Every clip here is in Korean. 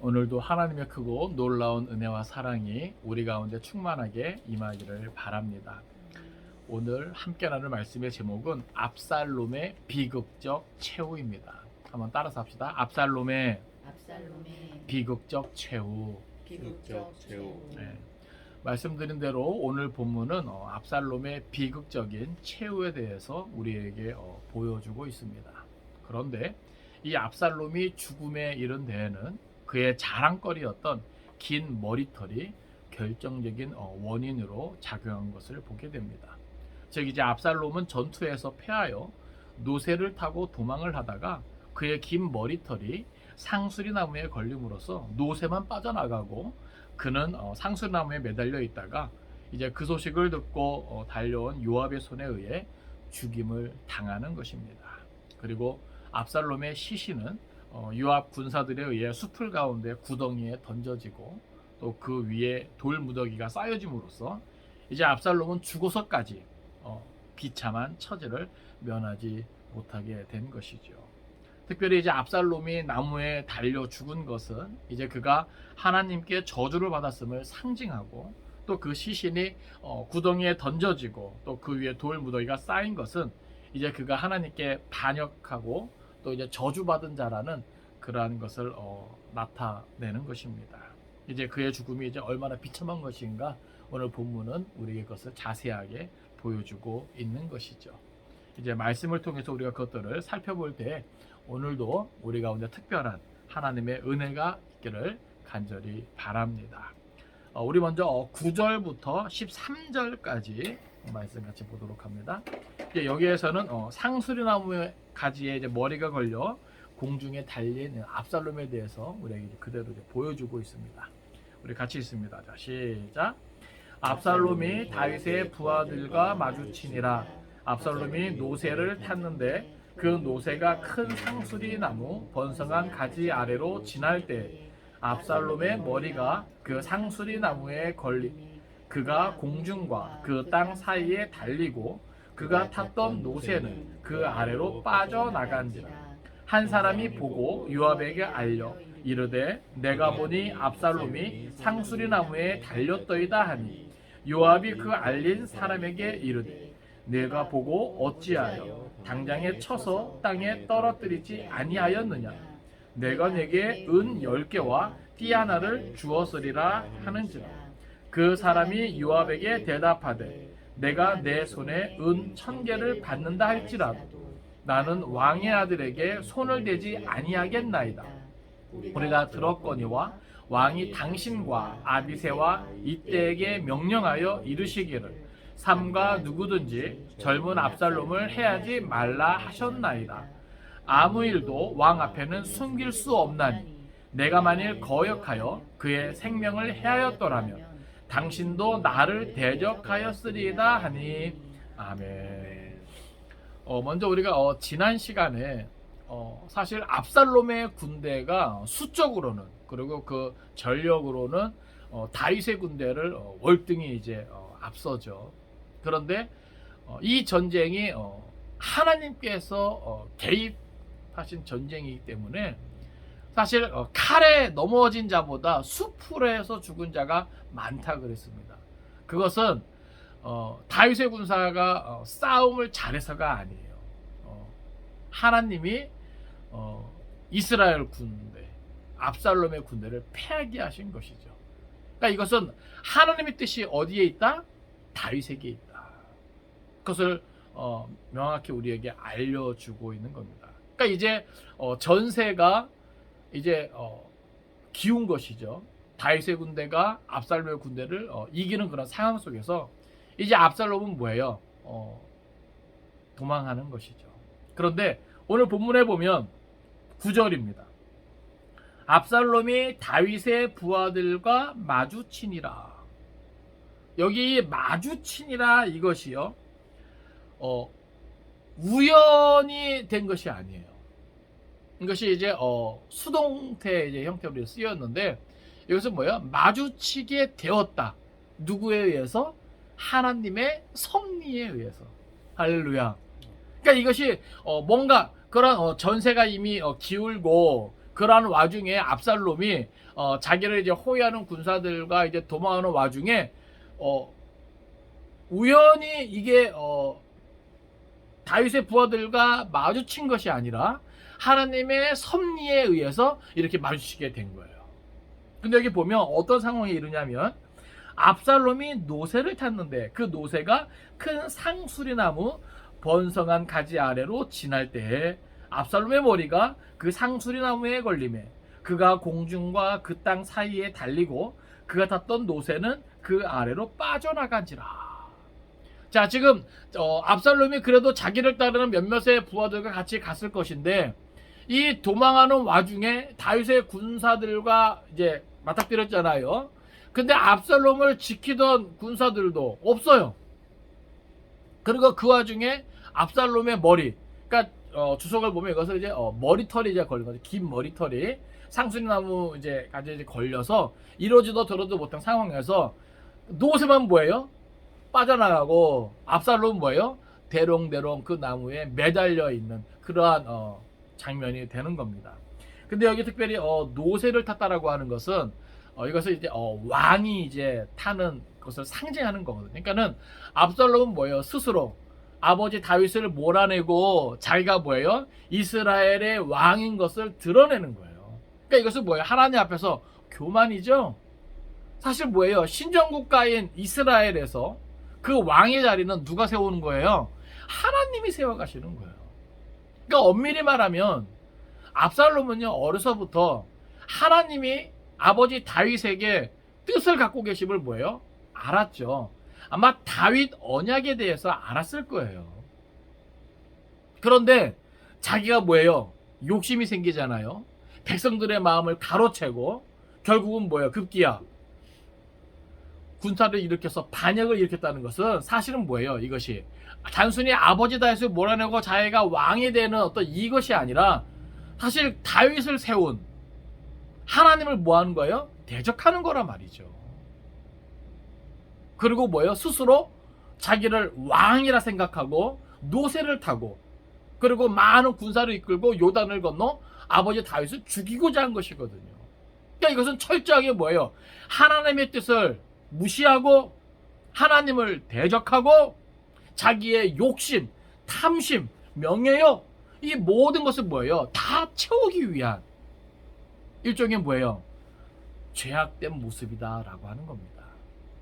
오늘도 하나님의 크고 놀라운 은혜와 사랑이 우리 가운데 충만하게 임하기를 바랍니다. 오늘 함께 나눌 말씀의 제목은 압살롬의 비극적 최후입니다. 한번 따라서 합시다. 압살롬의 비극적 최후. 네. 말씀드린 대로 오늘 본문은 압살롬의 비극적인 최후에 대해서 우리에게 보여주고 있습니다. 그런데 이 압살롬이 죽음에 이른 데에는 그의 자랑거리였던 긴 머리털이 결정적인 원인으로 작용한 것을 보게 됩니다. 즉 이제 압살롬은 전투에서 패하여 노새를 타고 도망을 하다가 그의 긴 머리털이 상수리나무에 걸림으로써 노새만 빠져나가고 그는 상수리나무에 매달려 있다가 이제 그 소식을 듣고 달려온 요압의 손에 의해 죽임을 당하는 것입니다. 그리고 압살롬의 시신은 요압 군사들에 의해 숲을 가운데 구덩이에 던져지고 또 그 위에 돌 무더기가 쌓여짐으로써 이제 압살롬은 죽어서까지 비참한 처지를 면하지 못하게 된 것이죠. 특별히 이제 압살롬이 나무에 달려 죽은 것은 이제 그가 하나님께 저주를 받았음을 상징하고 또 그 시신이 구덩이에 던져지고 또 그 위에 돌 무더기가 쌓인 것은 이제 그가 하나님께 반역하고 또 이제 저주받은 자라는 그러한 것을 나타내는 것입니다. 이제 그의 죽음이 이제 얼마나 비참한 것인가 오늘 본문은 우리에게 그것을 자세하게 보여주고 있는 것이죠. 이제 말씀을 통해서 우리가 그것들을 살펴볼 때 오늘도 우리 가운데 특별한 하나님의 은혜가 있기를 간절히 바랍니다. 우리 먼저 9절부터 13절까지 말씀 같이 보도록 합니다. 여기에서는 상수리나무 가지에 이제 머리가 걸려 공중에 달린 압살롬에 대해서 우리에게 그대로 이제 보여주고 있습니다. 우리 같이 읽습니다. 자, 시작. 압살롬이 다윗의 부하들과 마주치니라. 압살롬이 노새를 탔는데 그 노새가 큰 상수리나무 번성한 가지 아래로 지날 때 압살롬의 머리가 그 상수리나무에 걸리 그가 공중과 그 땅 사이에 달리고 그가 탔던 노새는 그 아래로 빠져나간지라. 한 사람이 보고 요압에게 알려 이르되 내가 보니 압살롬이 상수리나무에 달렸더이다 하니 요압이 그 알린 사람에게 이르되 내가 보고 어찌하여 당장에 쳐서 땅에 떨어뜨리지 아니하였느냐. 내가 내게 은 10개와 띠 하나를 주었으리라 하는지라. 그 사람이 요압에게 대답하되 내가 내 손에 은 1000개를 받는다 할지라도 나는 왕의 아들에게 손을 대지 아니하겠나이다. 우리가 들었거니와 왕이 당신과 아비새와 이때에게 명령하여 이르시기를 삼가 누구든지 젊은 압살롬을 해하지 말라 하셨나이다. 아무 일도 왕 앞에는 숨길 수 없나니 내가 만일 거역하여 그의 생명을 해하였더라면 당신도 나를 대적하였으리이다 하니 아멘. 먼저 우리가 지난 시간에 사실 압살롬의 군대가 수적으로는 그리고 그 전력으로는 다윗의 군대를 월등히 이제 앞서죠. 그런데 이 전쟁이 하나님께서 개입하신 전쟁이기 때문에 사실 칼에 넘어진 자보다 수풀에서 죽은 자가 많다 그랬습니다. 그것은 다윗의 군사가 싸움을 잘해서가 아니에요. 하나님이 이스라엘 군대 압살롬의 군대를 패하게 하신 것이죠. 그러니까 이것은 하나님의 뜻이 어디에 있다? 다윗에게 있다. 그것을 명확히 우리에게 알려주고 있는 겁니다. 그러니까 이제 전세가 이제 기운 것이죠. 다윗의 군대가 압살롬의 군대를 이기는 그런 상황 속에서 이제 압살롬은 뭐예요? 도망하는 것이죠. 그런데 오늘 본문에 보면 9절입니다. 압살롬이 다윗의 부하들과 마주치니라. 여기 마주치니라 이것이요. 우연히 된 것이 아니에요. 이것이 이제 수동태 이제 형태로 쓰였는데 여기서 뭐야? 마주치게 되었다. 누구에 의해서? 하나님의 섭리에 의해서. 할렐루야. 그러니까 이것이 뭔가 그런 전세가 이미 기울고 그러한 와중에 압살롬이 자기를 이제 호위하는 군사들과 이제 도망하는 와중에 우연히 이게 다윗의 부하들과 마주친 것이 아니라 하나님의 섭리에 의해서 이렇게 마주치게 된 거예요. 근데 여기 보면 어떤 상황이 이르냐면 압살롬이 노새를 탔는데 그 노새가 큰 상수리나무 번성한 가지 아래로 지날 때에 압살롬의 머리가 그 상수리나무에 걸림에 그가 공중과 그 땅 사이에 달리고 그가 탔던 노새는 그 아래로 빠져나간지라. 자, 지금 압살롬이 그래도 자기를 따르는 몇몇의 부하들과 같이 갔을 것인데 이 도망하는 와중에 다윗의 군사들과 이제 맞닥뜨렸잖아요. 근데 압살롬을 지키던 군사들도 없어요. 그리고 그 와중에 압살롬의 머리, 그러니까 주석을 보면 이것을 이제 머리털이 이제 걸린 거죠. 긴 머리털이 상수리나무 이제 걸려서 이러지도 저러지도 못한 상황에서 노새만 뭐예요? 빠져나가고 압살롬은 뭐예요? 대롱대롱 그 나무에 매달려 있는 그러한 장면이 되는 겁니다. 근데 여기 특별히 노새를 탔다라고 하는 것은 이것을 이제 왕이 이제 타는 것을 상징하는 거거든요. 그러니까는 압살롬은 뭐예요? 스스로 아버지 다윗을 몰아내고 자기가 뭐예요? 이스라엘의 왕인 것을 드러내는 거예요. 그러니까 이것은 뭐예요? 하나님 앞에서 교만이죠. 사실 뭐예요? 신정국가인 이스라엘에서 그 왕의 자리는 누가 세우는 거예요? 하나님이 세워가시는 거예요. 그러니까 엄밀히 말하면 압살롬은요, 어려서부터 하나님이 아버지 다윗에게 뜻을 갖고 계심을 뭐예요? 알았죠. 아마 다윗 언약에 대해서 알았을 거예요. 그런데 자기가 뭐예요? 욕심이 생기잖아요. 백성들의 마음을 가로채고 결국은 뭐예요? 급기야 군사를 일으켜서 반역을 일으켰다는 것은 사실은 뭐예요? 이것이 단순히 아버지 다윗을 몰아내고 자기가 왕이 되는 어떤 이것이 아니라 사실 다윗을 세운 하나님을 뭐 하는 거예요? 대적하는 거란 말이죠. 그리고 뭐예요? 스스로 자기를 왕이라 생각하고 노새를 타고 그리고 많은 군사를 이끌고 요단을 건너 아버지 다윗을 죽이고자 한 것이거든요. 그러니까 이것은 철저하게 뭐예요? 하나님의 뜻을 무시하고 하나님을 대적하고 자기의 욕심, 탐심, 명예욕 이 모든 것은 뭐예요? 다 채우기 위한 일종의 뭐예요? 죄악된 모습이다라고 하는 겁니다.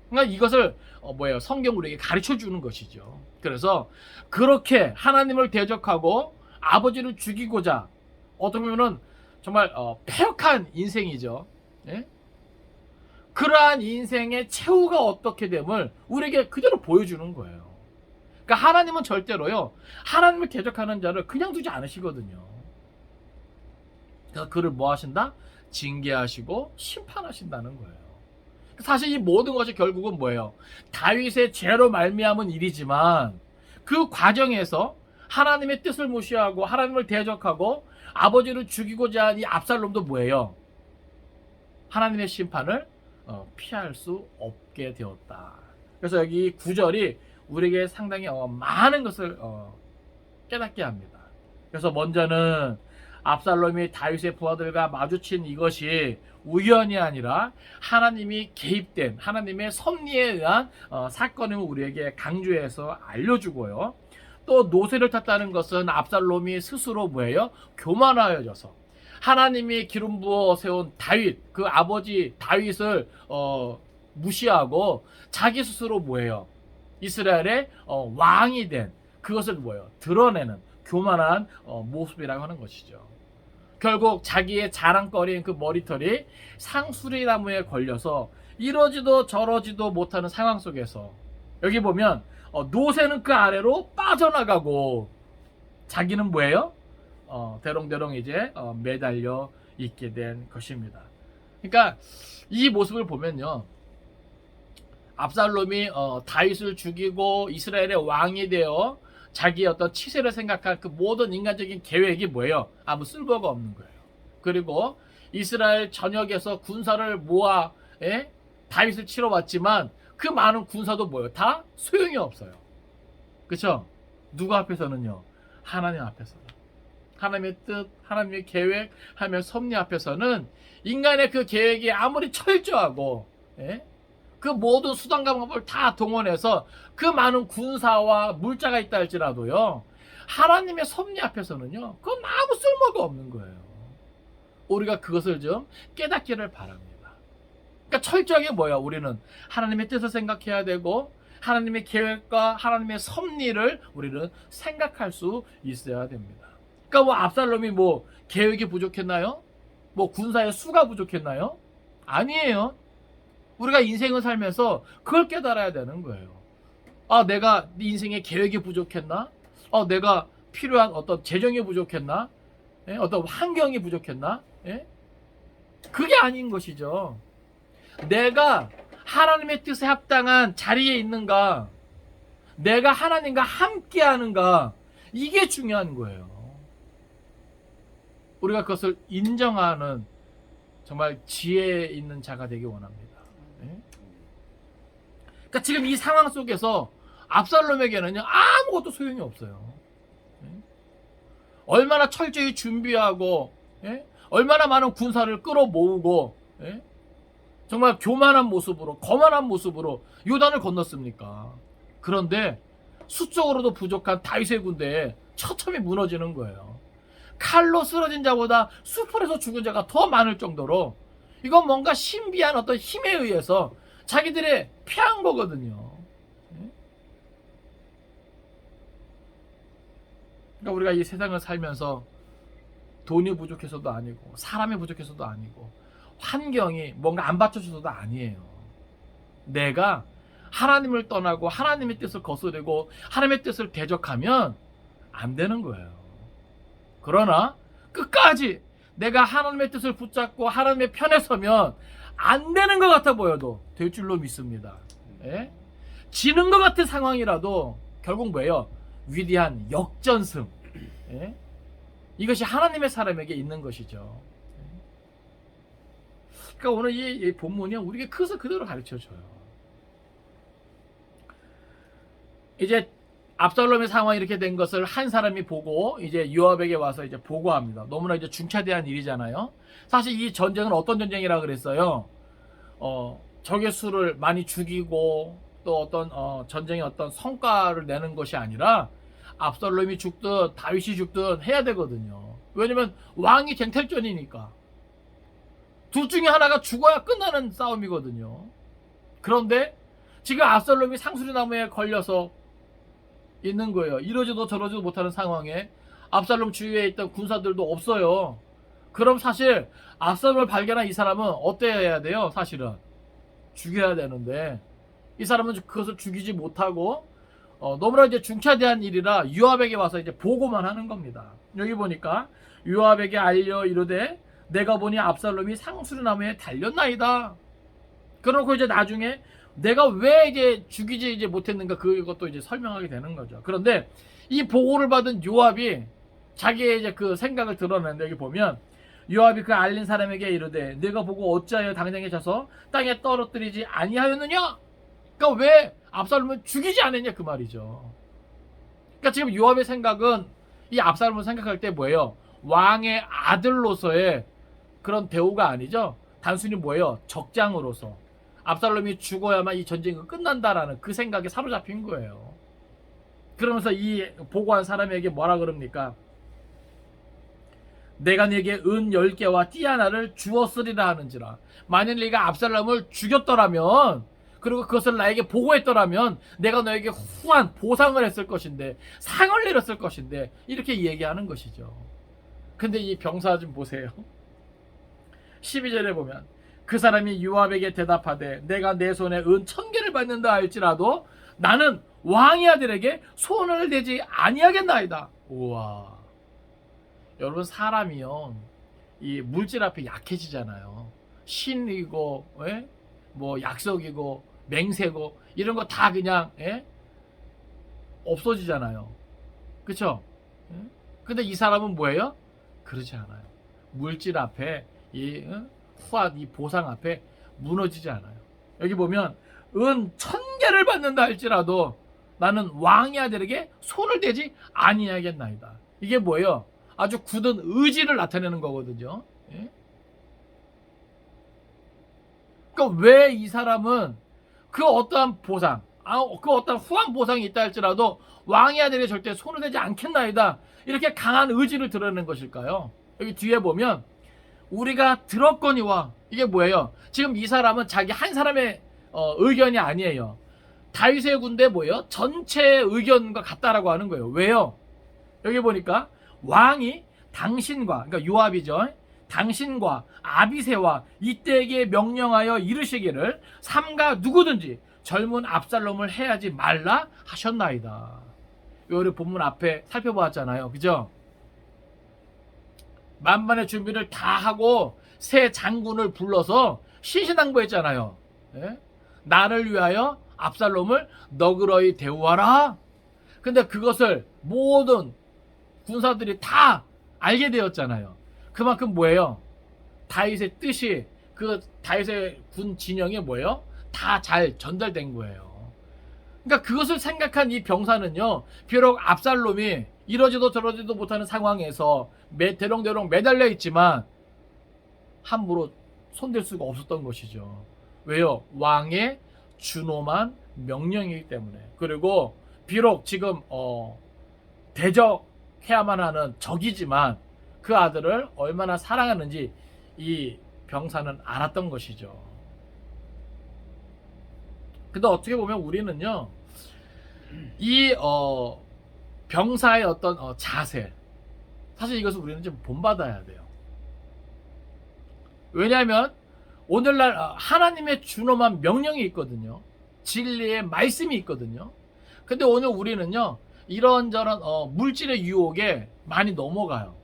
그러니까 이것을 뭐예요? 성경 우리에게 가르쳐 주는 것이죠. 그래서 그렇게 하나님을 대적하고 아버지를 죽이고자 어떻게 보면은 정말 폐역한 인생이죠. 예? 그러한 인생의 최후가 어떻게 됨을 우리에게 그대로 보여주는 거예요. 그러니까 하나님은 절대로요, 하나님을 대적하는 자를 그냥 두지 않으시거든요. 그래서 그를 뭐 하신다? 징계하시고 심판하신다는 거예요. 사실 이 모든 것이 결국은 뭐예요? 다윗의 죄로 말미암은 일이지만 그 과정에서 하나님의 뜻을 무시하고 하나님을 대적하고 아버지를 죽이고자 한 이 압살롬도 뭐예요? 하나님의 심판을 피할 수 없게 되었다. 그래서 여기 9절이 우리에게 상당히 많은 것을 깨닫게 합니다. 그래서 먼저는 압살롬이 다윗의 부하들과 마주친 이것이 우연이 아니라 하나님이 개입된 하나님의 섭리에 의한 사건임을 우리에게 강조해서 알려주고요. 또 노새를 탔다는 것은 압살롬이 스스로 뭐예요? 교만하여져서 하나님이 기름 부어 세운 다윗, 그 아버지 다윗을 무시하고 자기 스스로 뭐예요? 이스라엘의 왕이 된 그것을 뭐예요? 드러내는 교만한 모습이라고 하는 것이죠. 결국 자기의 자랑거리인 그 머리털이 상수리나무에 걸려서 이러지도 저러지도 못하는 상황 속에서 여기 보면 노새는 그 아래로 빠져나가고 자기는 뭐예요? 대롱대롱 이제 매달려 있게 된 것입니다. 그러니까 이 모습을 보면요, 압살롬이 다윗을 죽이고 이스라엘의 왕이 되어 자기의 어떤 치세를 생각한 그 모든 인간적인 계획이 뭐예요? 아무 쓸모가 없는 거예요. 그리고 이스라엘 전역에서 군사를 모아 다윗을 치러 왔지만 그 많은 군사도 뭐예요? 다 소용이 없어요. 그렇죠? 누구 앞에서는요? 하나님 앞에서. 하나님의 뜻, 하나님의 계획, 하나님의 섭리 앞에서는 인간의 그 계획이 아무리 철저하고 예? 그 모든 수단과 방법을 다 동원해서 그 많은 군사와 물자가 있다 할지라도요, 하나님의 섭리 앞에서는요, 그건 아무 쓸모가 없는 거예요. 우리가 그것을 좀 깨닫기를 바랍니다. 그러니까 철저하게 뭐야? 우리는 하나님의 뜻을 생각해야 되고 하나님의 계획과 하나님의 섭리를 우리는 생각할 수 있어야 됩니다. 그러니까 뭐 압살롬이 뭐 계획이 부족했나요? 뭐 군사의 수가 부족했나요? 아니에요. 우리가 인생을 살면서 그걸 깨달아야 되는 거예요. 아, 내가 인생의 계획이 부족했나? 내가 필요한 어떤 재정이 부족했나? 예? 어떤 환경이 부족했나? 예? 그게 아닌 것이죠. 내가 하나님의 뜻에 합당한 자리에 있는가? 내가 하나님과 함께 하는가? 이게 중요한 거예요. 우리가 그것을 인정하는 정말 지혜 있는 자가 되기 원합니다. 그러니까 지금 이 상황 속에서 압살롬에게는요, 아무것도 소용이 없어요. 얼마나 철저히 준비하고 얼마나 많은 군사를 끌어모으고 정말 교만한 모습으로, 거만한 모습으로 요단을 건넜습니까? 그런데 수적으로도 부족한 다윗의 군대에 처참히 무너지는 거예요. 칼로 쓰러진 자보다 수풀에서 죽은 자가 더 많을 정도로 이건 뭔가 신비한 어떤 힘에 의해서 자기들의 패한 거거든요. 그러니까 우리가 이 세상을 살면서 돈이 부족해서도 아니고 사람이 부족해서도 아니고 환경이 뭔가 안 받쳐줘서도 아니에요. 내가 하나님을 떠나고 하나님의 뜻을 거스르고 하나님의 뜻을 대적하면 안 되는 거예요. 그러나 끝까지 내가 하나님의 뜻을 붙잡고 하나님의 편에 서면 안 되는 것 같아 보여도 될 줄로 믿습니다. 예? 지는 것 같은 상황이라도 결국 뭐예요? 위대한 역전승. 예? 이것이 하나님의 사람에게 있는 것이죠. 그러니까 오늘 이 본문이 우리에게 그것을 그대로 가르쳐줘요. 이제 압살롬의 상황이 이렇게 된 것을 한 사람이 보고 이제 요압에게 와서 이제 보고합니다. 너무나 이제 중차대한 일이잖아요. 사실 이 전쟁은 어떤 전쟁이라 그랬어요? 적의 수를 많이 죽이고 또 어떤 전쟁의 어떤 성과를 내는 것이 아니라 압살롬이 죽든 다윗이 죽든 해야 되거든요. 왜냐면 왕이 쟁탈전이니까. 둘 중에 하나가 죽어야 끝나는 싸움이거든요. 그런데 지금 압살롬이 상수리나무에 걸려서 있는 거예요. 이러지도 저러지도 못하는 상황에 압살롬 주위에 있던 군사들도 없어요. 그럼 사실 압살롬을 발견한 이 사람은 어때야 돼요? 사실은 죽여야 되는데 이 사람은 그것을 죽이지 못하고 너무나 이제 중차대한 일이라 요압에게 와서 이제 보고만 하는 겁니다. 여기 보니까 요압에게 알려 이르되 내가 보니 압살롬이 상수리나무에 달렸나이다. 그러고 이제 나중에 내가 왜 이제 죽이지 이제 못했는가 그것도 이제 설명하게 되는 거죠. 그런데 이 보고를 받은 요압이 자기의 이제 그 생각을 드러내는데 여기 보면 요압이 그 알린 사람에게 이르되 내가 보고 어찌하여 당장에 져서 땅에 떨어뜨리지 아니하였느냐? 그러니까 왜 압살롬을 죽이지 않았냐 그 말이죠. 그러니까 지금 요압의 생각은 이 압살롬을 생각할 때 뭐예요? 왕의 아들로서의 그런 대우가 아니죠. 단순히 뭐예요? 적장으로서 압살롬이 죽어야만 이 전쟁이 끝난다라는 그 생각에 사로잡힌 거예요. 그러면서 이 보고한 사람에게 뭐라 그럽니까? 내가 네게 은 10개와 띠 하나를 주었으리라 하는지라. 만일 네가 압살롬을 죽였더라면 그리고 그것을 나에게 보고했더라면 내가 너에게 후한 보상을 했을 것인데 상을 내렸을 것인데 이렇게 얘기하는 것이죠. 근데 이 병사 좀 보세요. 12절에 보면 그 사람이 요압에게 대답하되 내가 내 손에 은 1000개를 받는다 할지라도 나는 왕의 아들에게 손을 대지 아니하겠나이다. 우와. 여러분 사람이요 이 물질 앞에 약해지잖아요. 신이고 뭐 약속이고 맹세고 이런 거 다 그냥 없어지잖아요. 그쵸? 근데 이 사람은 뭐예요? 그렇지 않아요. 물질 앞에 이 후한 이 보상 앞에 무너지지 않아요. 여기 보면 은 1000개를 받는다 할지라도 나는 왕의 아들에게 손을 대지 아니하겠나이다. 이게 뭐예요? 아주 굳은 의지를 나타내는 거거든요. 예? 그러니까 왜 이 사람은 그 어떠한 보상, 그 어떠한 후한 보상이 있다 할지라도 왕의 아들이 절대 손을 대지 않겠나이다, 이렇게 강한 의지를 드러내는 것일까요? 여기 뒤에 보면 우리가 들었거니와, 이게 뭐예요? 지금 이 사람은 자기 한 사람의 의견이 아니에요. 다윗의 군대 뭐예요? 전체의 의견과 같다라고 하는 거예요. 왜요? 여기 보니까 왕이 당신과, 그러니까 요압이죠, 당신과 아비새와 이때에게 명령하여 이르시기를 삼가 누구든지 젊은 압살롬을 해하지 말라 하셨나이다. 우리 본문 앞에 살펴보았잖아요, 그죠? 만반의 준비를 다 하고 새 장군을 불러서 신신당부했잖아요. 예? 나를 위하여 압살롬을 너그러이 대우하라. 근데 그것을 모든 군사들이 다 알게 되었잖아요. 그만큼 뭐예요? 다윗의 뜻이, 그 다윗의 군 진영에 뭐예요? 다 잘 전달된 거예요. 그러니까 그것을 생각한 이 병사는요, 비록 압살롬이 이러지도 저러지도 못하는 상황에서 대롱대롱 매달려 있지만 함부로 손댈 수가 없었던 것이죠. 왜요? 왕의 준엄한 명령이기 때문에. 그리고 비록 지금 대적해야만 하는 적이지만 그 아들을 얼마나 사랑하는지 이 병사는 알았던 것이죠. 근데 어떻게 보면 우리는요, 이 병사의 어떤 자세, 사실 이것을 우리는 좀 본받아야 돼요. 왜냐하면 오늘날 하나님의 준엄한 명령이 있거든요. 진리의 말씀이 있거든요. 근데 오늘 우리는요, 이런저런 물질의 유혹에 많이 넘어가요.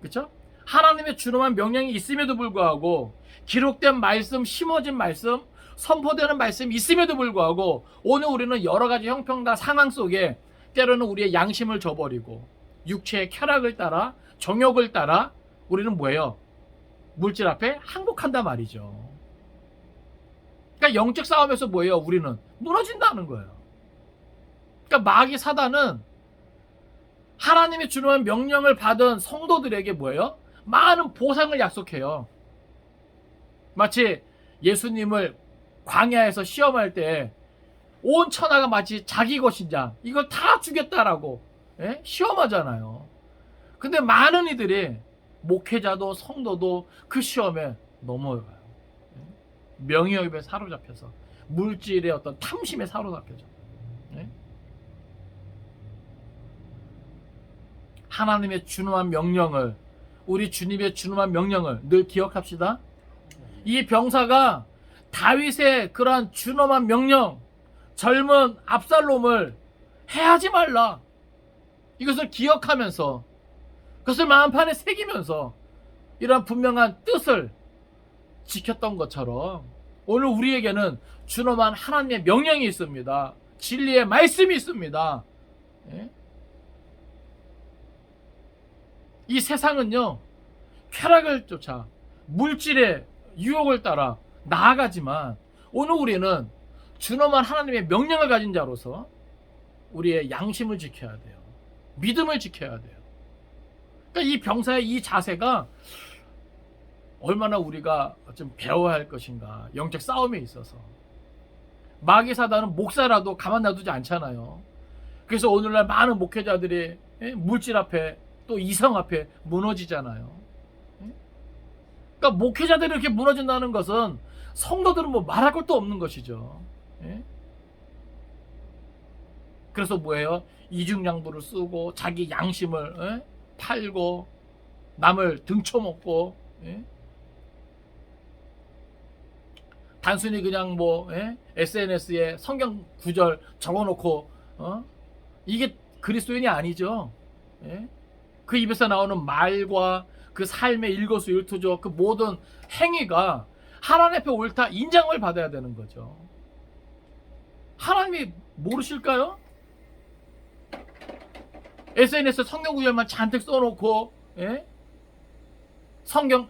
그렇죠? 하나님의 준엄한 명령이 있음에도 불구하고, 기록된 말씀, 심어진 말씀, 선포되는 말씀이 있음에도 불구하고 오늘 우리는 여러 가지 형편과 상황 속에 때로는 우리의 양심을 저버리고 육체의 쾌락을 따라, 정욕을 따라 우리는 뭐예요? 물질 앞에 항복한단 말이죠. 그러니까 영적 싸움에서 뭐예요? 우리는 무너진다는 거예요. 그러니까 마귀 사단은 하나님의 준엄한 명령을 받은 성도들에게 뭐예요? 많은 보상을 약속해요. 마치 예수님을 광야에서 시험할 때 온 천하가 마치 자기 것이냐, 이걸 다 주겠다라고 시험하잖아요. 근데 많은 이들이, 목회자도 성도도 그 시험에 넘어가요. 명예욕에 사로잡혀서, 물질의 어떤 탐심에 사로잡혀서. 하나님의 준엄한 명령을, 우리 주님의 준엄한 명령을 늘 기억합시다. 이 병사가 다윗의 그러한 준엄한 명령, 젊은 압살롬을 해하지 말라, 이것을 기억하면서 그것을 마음판에 새기면서 이러한 분명한 뜻을 지켰던 것처럼 오늘 우리에게는 준엄한 하나님의 명령이 있습니다. 진리의 말씀이 있습니다. 이 세상은요, 쾌락을 쫓아 물질의 유혹을 따라 나아가지만 오늘 우리는 준엄한 하나님의 명령을 가진 자로서 우리의 양심을 지켜야 돼요. 믿음을 지켜야 돼요. 그러니까 이 병사의 이 자세가 얼마나 우리가 좀 배워야 할 것인가, 영적 싸움에 있어서. 마귀 사단은 목사라도 가만 놔두지 않잖아요. 그래서 오늘날 많은 목회자들이 물질 앞에, 또 이성 앞에 무너지잖아요. 그러니까 목회자들이 이렇게 무너진다는 것은 성도들은 뭐 말할 것도 없는 것이죠. 그래서 뭐예요? 이중양부를 쓰고 자기 양심을 팔고 남을 등쳐먹고, 단순히 그냥 뭐 SNS에 성경 구절 적어놓고 이게 그리스도인이 아니죠. 그 입에서 나오는 말과 그 삶의 일거수일투족, 그 모든 행위가 하나님 앞에 옳다 인정을 받아야 되는 거죠. 하나님이 모르실까요? SNS에 성경 구절만 잔뜩 써놓고 성경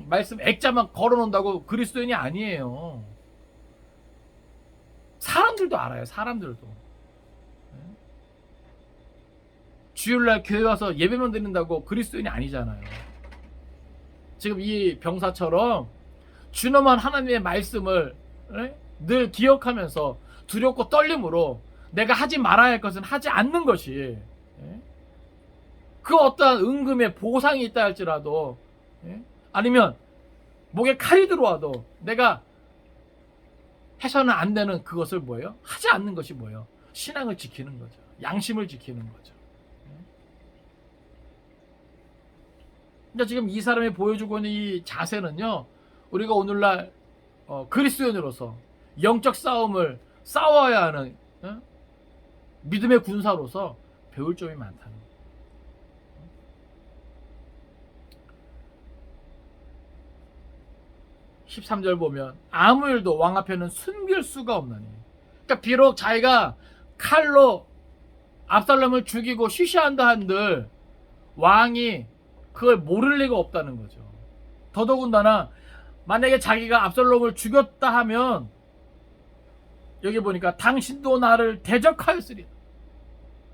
말씀 액자만 걸어놓는다고 그리스도인이 아니에요. 사람들도 알아요. 사람들도. 주일날 교회 와서 예배만 드린다고 그리스도인이 아니잖아요. 지금 이 병사처럼 준엄한 하나님의 말씀을 늘 기억하면서 두렵고 떨림으로 내가 하지 말아야 할 것은 하지 않는 것이, 그 어떠한 은금의 보상이 있다 할지라도, 아니면 목에 칼이 들어와도 내가 해서는 안 되는 그것을 뭐예요? 하지 않는 것이 뭐예요? 신앙을 지키는 거죠. 양심을 지키는 거죠. 그러니까 지금 이 사람이 보여주고 있는 이 자세는요, 우리가 오늘날 그리스도인으로서 영적 싸움을 싸워야 하는 믿음의 군사로서 배울 점이 많다는 거예요. 13절 보면 아무 일도 왕 앞에는 숨길 수가 없나니. 그러니까 비록 자기가 칼로 압살롬을 죽이고 쉬쉬한다 한들 왕이 그걸 모를 리가 없다는 거죠. 더더군다나 만약에 자기가 압살롬을 죽였다 하면 여기 보니까 당신도 나를 대적하였으리.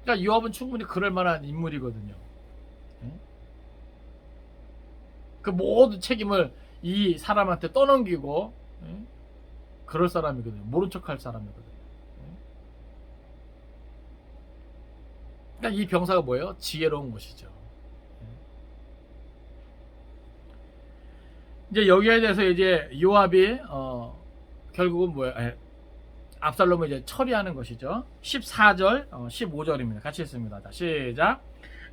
그러니까 요압은 충분히 그럴 만한 인물이거든요. 그 모든 책임을 이 사람한테 떠넘기고 그럴 사람이거든요. 모른 척할 사람이거든요. 그러니까 이 병사가 뭐예요? 지혜로운 것이죠. 이제 여기에 대해서 이제 요압이 결국은 뭐예요? 압살롬을 이제 처리하는 것이죠. 14절, 15절입니다. 같이 읽습니다. 자, 시작.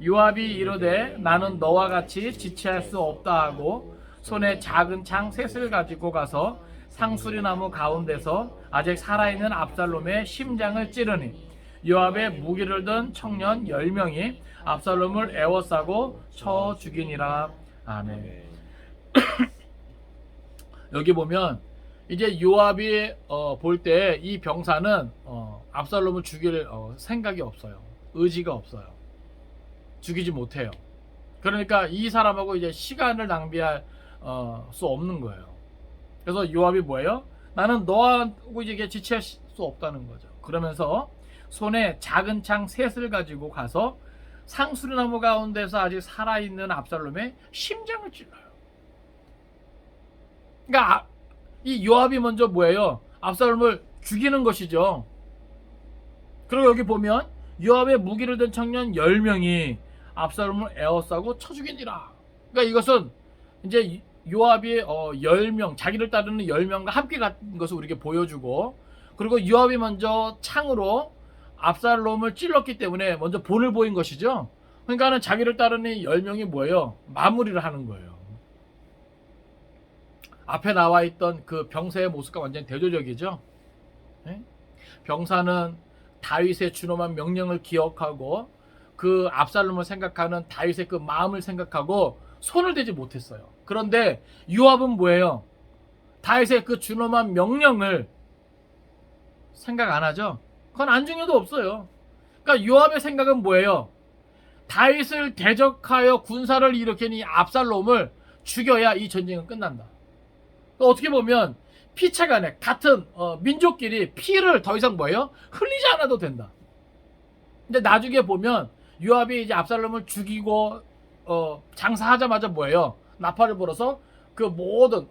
요압이 이르되 나는 너와 같이 지체할 수 없다 하고 손에 작은 창 셋을 가지고 가서 상수리나무 가운데서 아직 살아있는 압살롬의 심장을 찌르니 요압의 무기를 든 청년 10명이 압살롬을 에워싸고 쳐 죽이니라. 아멘. 여기 보면 이제 요압이 볼 때 이 병사는 압살롬을 죽일 생각이 없어요. 의지가 없어요. 죽이지 못해요. 그러니까 이 사람하고 이제 시간을 낭비할 수 없는 거예요. 그래서 요압이 뭐예요? 나는 너하고 이제 지체할 수 없다는 거죠. 그러면서 손에 작은 창 셋을 가지고 가서 상수리나무 가운데서 아직 살아있는 압살롬의 심장을 찔러요. 그러니까 이 요압이 먼저 뭐예요? 압살롬을 죽이는 것이죠. 그리고 여기 보면 요압의 무기를 든 청년 10명이 압살롬을 에워싸고 쳐 죽이니라. 그러니까 이것은 이제 요압이 10명, 자기를 따르는 10명과 함께 간 것을 우리에게 보여주고, 그리고 요압이 먼저 창으로 압살롬을 찔렀기 때문에 먼저 본을 보인 것이죠. 그러니까는 자기를 따르는 10명이 뭐예요? 마무리를 하는 거예요. 앞에 나와 있던 그 병사의 모습과 완전히 대조적이죠. 병사는 다윗의 준엄한 명령을 기억하고 그 압살롬을 생각하는 다윗의 그 마음을 생각하고 손을 대지 못했어요. 그런데 요압은 뭐예요? 다윗의 그 준엄한 명령을 생각 안 하죠. 그건 안중에도 없어요. 그러니까 요압의 생각은 뭐예요? 다윗을 대적하여 군사를 일으킨 이 압살롬을 죽여야 이 전쟁은 끝난다. 어떻게 보면 피차간에 같은 민족끼리 피를 더 이상 뭐예요? 흘리지 않아도 된다. 근데 나중에 보면 요압이 이제 압살롬을 죽이고 장사하자마자 뭐예요? 나팔을 불어서 그 모든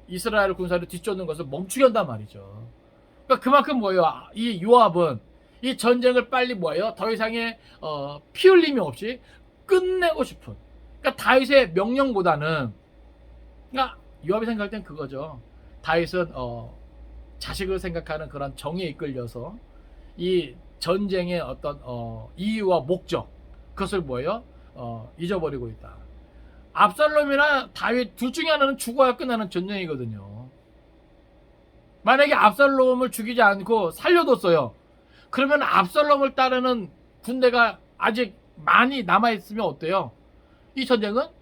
이스라엘 군사를 뒤쫓는 것을 멈추게 한단 말이죠. 그러니까 그만큼 뭐예요? 이 요압은 이 전쟁을 빨리 뭐예요? 더 이상의 피 흘림이 없이 끝내고 싶은. 그러니까 다윗의 명령보다는, 그러니까 요압이 생각할 땐 그거죠. 다윗은 자식을 생각하는 그런 정에 이끌려서 이 전쟁의 어떤 이유와 목적, 그것을 뭐예요? 잊어버리고 있다. 압살롬이나 다윗 둘 중에 하나는 죽어야 끝나는 전쟁이거든요. 만약에 압살롬을 죽이지 않고 살려뒀어요. 그러면 압살롬을 따르는 군대가 아직 많이 남아있으면 어때요? 이 전쟁은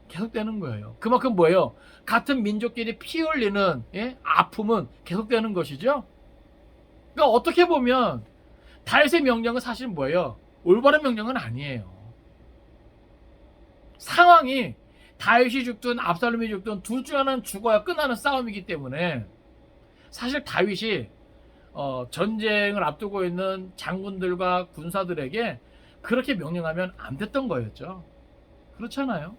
계속되는 거예요. 그만큼 뭐예요? 같은 민족끼리 피 흘리는 아픔은 계속되는 것이죠. 그러니까 어떻게 보면 다윗의 명령은 사실 뭐예요? 올바른 명령은 아니에요. 상황이 다윗이 죽든 압살롬이 죽든 둘 중 하나는 죽어야 끝나는 싸움이기 때문에 사실 다윗이 전쟁을 앞두고 있는 장군들과 군사들에게 그렇게 명령하면 안 됐던 거였죠. 그렇잖아요.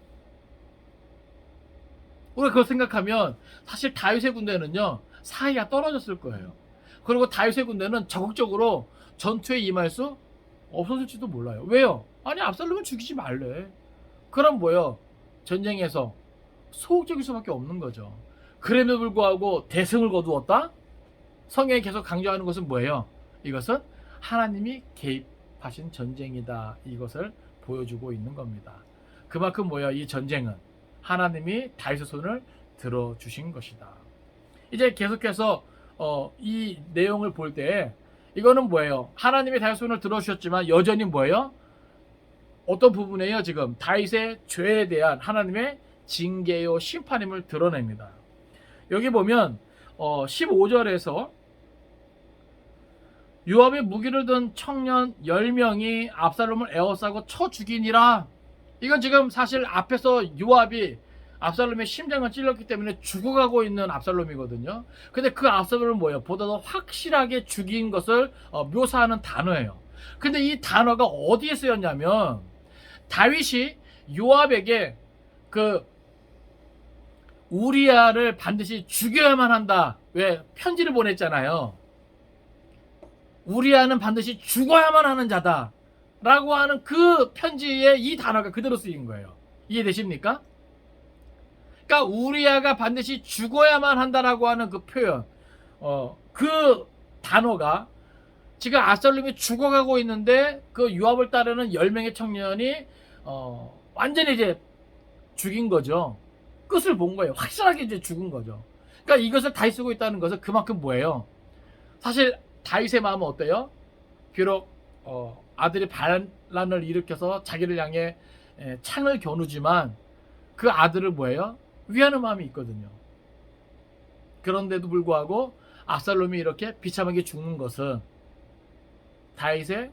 우리가 그걸 생각하면 사실 다윗의 군대는요 사이가 떨어졌을 거예요. 그리고 다윗의 군대는 적극적으로 전투에 임할 수 없었을지도 몰라요. 왜요? 아니 압살롬을 죽이지 말래. 그럼 뭐요? 전쟁에서 소극적일 수밖에 없는 거죠. 그럼에도 불구하고 대승을 거두었다? 성경이 계속 강조하는 것은 뭐예요? 이것은 하나님이 개입하신 전쟁이다. 이것을 보여주고 있는 겁니다. 그만큼 뭐예요? 이 전쟁은 하나님이 다윗의 손을 들어주신 것이다. 이제 계속해서 이 내용을 볼 때 이거는 뭐예요? 하나님이 다윗의 손을 들어주셨지만 여전히 뭐예요? 어떤 부분에요? 지금 다윗의 죄에 대한 하나님의 징계요 심판임을 드러냅니다. 여기 보면 15절에서 요압의 무기를 든 청년 10명이 압살롬을 에워싸고 쳐 죽이니라. 이건 지금 사실 앞에서 요압이 압살롬의 심장을 찔렀기 때문에 죽어가고 있는 압살롬이거든요. 근데 그 압살롬은 뭐예요? 보다 더 확실하게 죽인 것을 묘사하는 단어예요. 근데 이 단어가 어디에 쓰였냐면 다윗이 요압에게 그 우리아를 반드시 죽여야만 한다. 왜? 편지를 보냈잖아요. 우리아는 반드시 죽어야만 하는 자다. 라고 하는 그 편지에 이 단어가 그대로 쓰인 거예요. 이해되십니까? 그러니까 우리아가 반드시 죽어야만 한다라고 하는 그 표현, 그 단어가 지금 압살롬이 죽어가고 있는데 그 요압을 따르는 10명의 청년이 완전히 이제 죽인 거죠. 끝을 본 거예요. 확실하게 이제 죽은 거죠. 그러니까 이것을 다윗 쓰고 있다는 것은 그만큼 뭐예요? 사실 다윗의 마음은 어때요? 비록 아들이 반란을 일으켜서 자기를 향해 창을 겨누지만 그 아들을 뭐예요? 위하는 마음이 있거든요. 그런데도 불구하고 압살롬이 이렇게 비참하게 죽는 것은 다윗의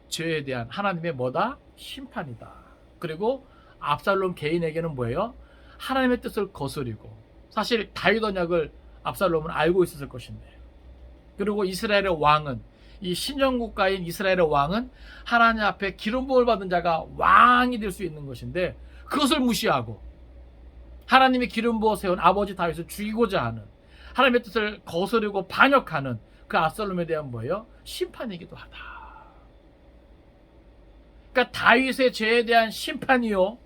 죄에 대한 하나님의 뭐다? 심판이다. 그리고 압살롬 개인에게는 뭐예요? 하나님의 뜻을 거스리고 사실 다윗 언약을 압살롬은 알고 있었을 것인데 그리고 이스라엘의 왕은 이 신정국가인 이스라엘의 왕은 하나님 앞에 기름 부음을 받은 자가 왕이 될 수 있는 것인데 그것을 무시하고 하나님이 기름 부어 세운 아버지 다윗을 죽이고자 하는 하나님의 뜻을 거스르고 반역하는 그 압살롬에 대한 뭐예요? 심판이기도 하다. 그러니까 다윗의 죄에 대한 심판이요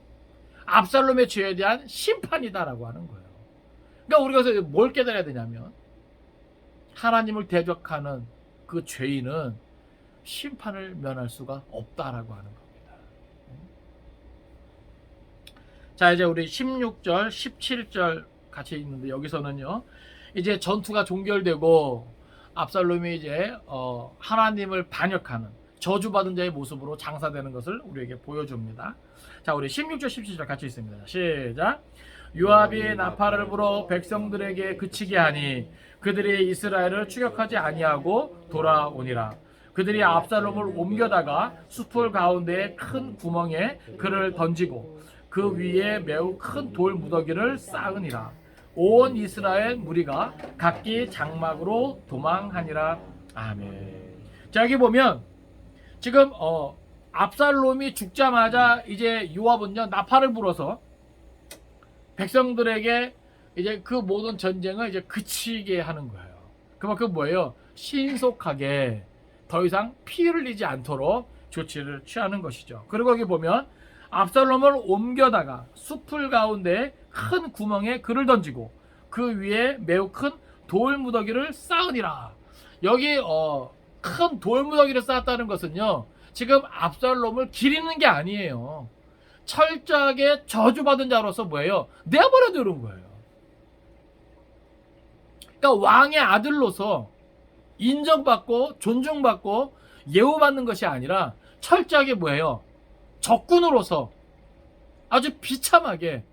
압살롬의 죄에 대한 심판이다라고 하는 거예요. 그러니까 우리가 그래서 뭘 깨달아야 되냐면 하나님을 대적하는 그 죄인은 심판을 면할 수가 없다라고 하는 겁니다. 자 이제 우리 16절 17절 같이 있는데 여기서는요 이제 전투가 종결되고 압살롬이 이제 하나님을 반역하는 저주받은 자의 모습으로 장사되는 것을 우리에게 보여줍니다. 자 우리 16절 17절 같이 있습니다. 시작. 요압이 나팔을 불어 백성들에게 그치게 하니 그들이 이스라엘을 추격하지 아니하고 돌아오니라. 그들이 압살롬을 옮겨다가 숲을 가운데에 큰 구멍에 그를 던지고 그 위에 매우 큰 돌 무더기를 쌓으니라. 온 이스라엘 무리가 각기 장막으로 도망하니라. 아멘. 자 여기 보면 지금 압살롬이 죽자마자 이제 요압은요 나팔을 불어서 백성들에게 이제 그 모든 전쟁을 이제 그치게 하는 거예요. 그만큼 뭐예요? 신속하게 더 이상 피 흘리지 않도록 조치를 취하는 것이죠. 그리고 여기 보면 압살롬을 옮겨다가 숲을 가운데 큰 구멍에 그를 던지고 그 위에 매우 큰 돌무더기를 쌓으니라. 여기 큰 돌무더기를 쌓았다는 것은요 지금 압살롬을 기리는 게 아니에요. 철저하게 저주받은 자로서 뭐예요? 내버려 두는 거예요. 그러니까 왕의 아들로서 인정받고 존중받고 예우받는 것이 아니라 철저하게 뭐예요? 적군으로서 아주 비참하게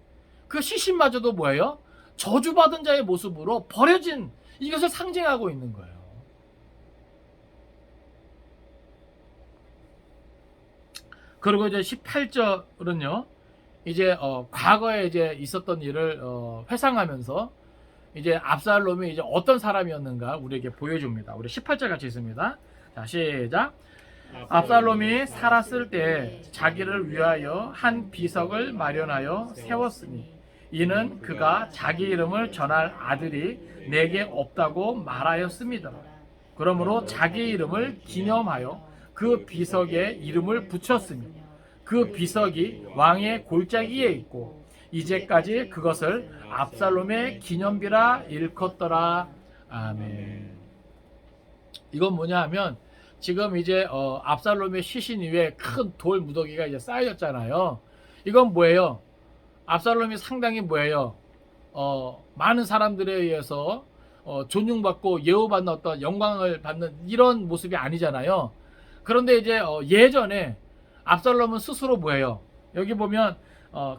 그 시신마저도 뭐예요? 저주받은 자의 모습으로 버려진 이것을 상징하고 있는 거예요. 그리고 이제 18절은요. 이제 과거에 이제 있었던 일을 회상하면서 이제 압살롬이 이제 어떤 사람이었는가 우리에게 보여줍니다. 우리 18절 같이 있습니다. 자, 시작. 압살롬이 살았을 때 자기를 위하여 한 비석을 마련하여 세웠으니 이는 그가 자기 이름을 전할 아들이 내게 없다고 말하였습니다. 그러므로 자기 이름을 기념하여 그 비석에 이름을 붙였으니 그 비석이 왕의 골짜기에 있고 이제까지 그것을 압살롬의 기념비라 일컫더라. 아멘. 이건 뭐냐 하면 지금 이제 압살롬의 시신 위에 큰 돌 무더기가 이제 쌓여졌잖아요. 이건 뭐예요? 압살롬이 상당히 뭐예요? 많은 사람들에 의해서 존중받고 예우받는 어떤 영광을 받는 이런 모습이 아니잖아요. 그런데 이제 예전에 압살롬은 스스로 뭐예요? 여기 보면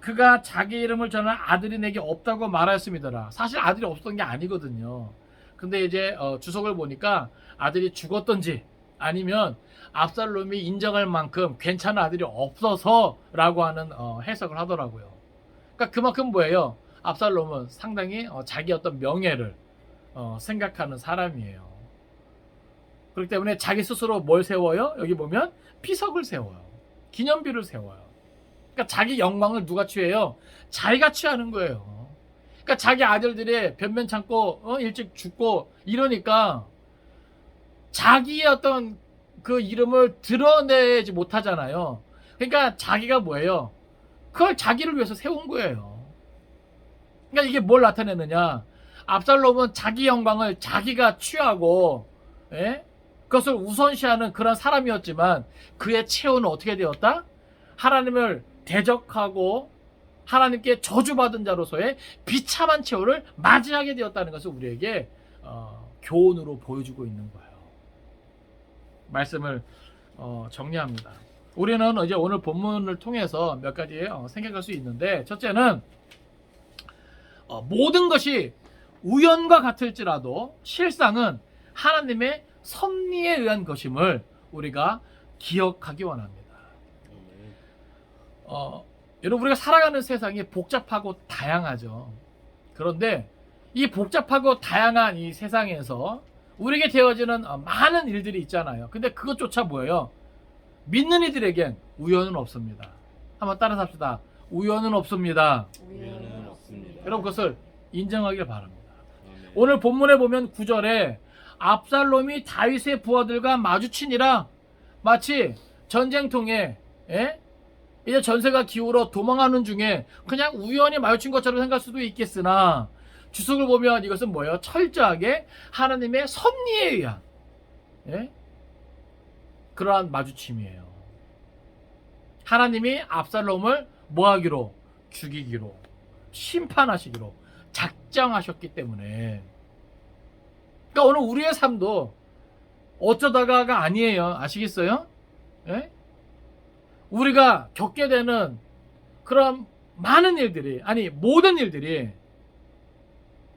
그가 자기 이름을 전할 아들이 내게 없다고 말하였습니다. 사실 아들이 없었던 게 아니거든요. 근데 이제 주석을 보니까 아들이 죽었던지 아니면 압살롬이 인정할 만큼 괜찮은 아들이 없어서라고 하는 해석을 하더라고요. 그러니까 그만큼 뭐예요? 압살롬은 상당히 자기 어떤 명예를 생각하는 사람이에요. 그렇기 때문에 자기 스스로 뭘 세워요? 여기 보면 비석을 세워요. 기념비를 세워요. 그러니까 자기 영광을 누가 취해요? 자기가 취하는 거예요. 그러니까 자기 아들들이 변변찮고 일찍 죽고 이러니까 자기의 어떤 그 이름을 드러내지 못하잖아요. 그러니까 자기가 뭐예요? 그걸 자기를 위해서 세운 거예요. 그러니까 이게 뭘 나타내느냐? 압살롬은 자기 영광을 자기가 취하고 그것을 우선시하는 그런 사람이었지만 그의 체온은 어떻게 되었다? 하나님을 대적하고 하나님께 저주받은 자로서의 비참한 체온을 맞이하게 되었다는 것을 우리에게 교훈으로 보여주고 있는 거예요. 말씀을 정리합니다. 우리는 이제 오늘 본문을 통해서 몇 가지 생각할 수 있는데, 첫째는 모든 것이 우연과 같을지라도 실상은 하나님의 섭리에 의한 것임을 우리가 기억하기 원합니다. 여러분, 우리가 살아가는 세상이 복잡하고 다양하죠. 그런데 이 복잡하고 다양한 이 세상에서 우리에게 되어지는 많은 일들이 있잖아요. 근데 그것조차 뭐예요? 믿는 이들에겐 우연은 없습니다. 한번 따라서 합시다. 우연은 없습니다. 우연은 없습니다. 여러분, 그것을 인정하길 바랍니다. 아멘. 오늘 본문에 보면 9절에 압살롬이 다윗의 부하들과 마주치니라, 마치 전쟁통에 이제 전세가 기울어 도망하는 중에 그냥 우연히 마주친 것처럼 생각할 수도 있겠으나, 주석을 보면 이것은 뭐예요? 철저하게 하나님의 섭리에 의한 그러한 마주침이에요. 하나님이 압살롬을 뭐하기로? 죽이기로, 심판하시기로 작정하셨기 때문에. 그러니까 오늘 우리의 삶도 어쩌다가가 아니에요. 아시겠어요? 우리가 겪게 되는 그런 많은 일들이, 아니 모든 일들이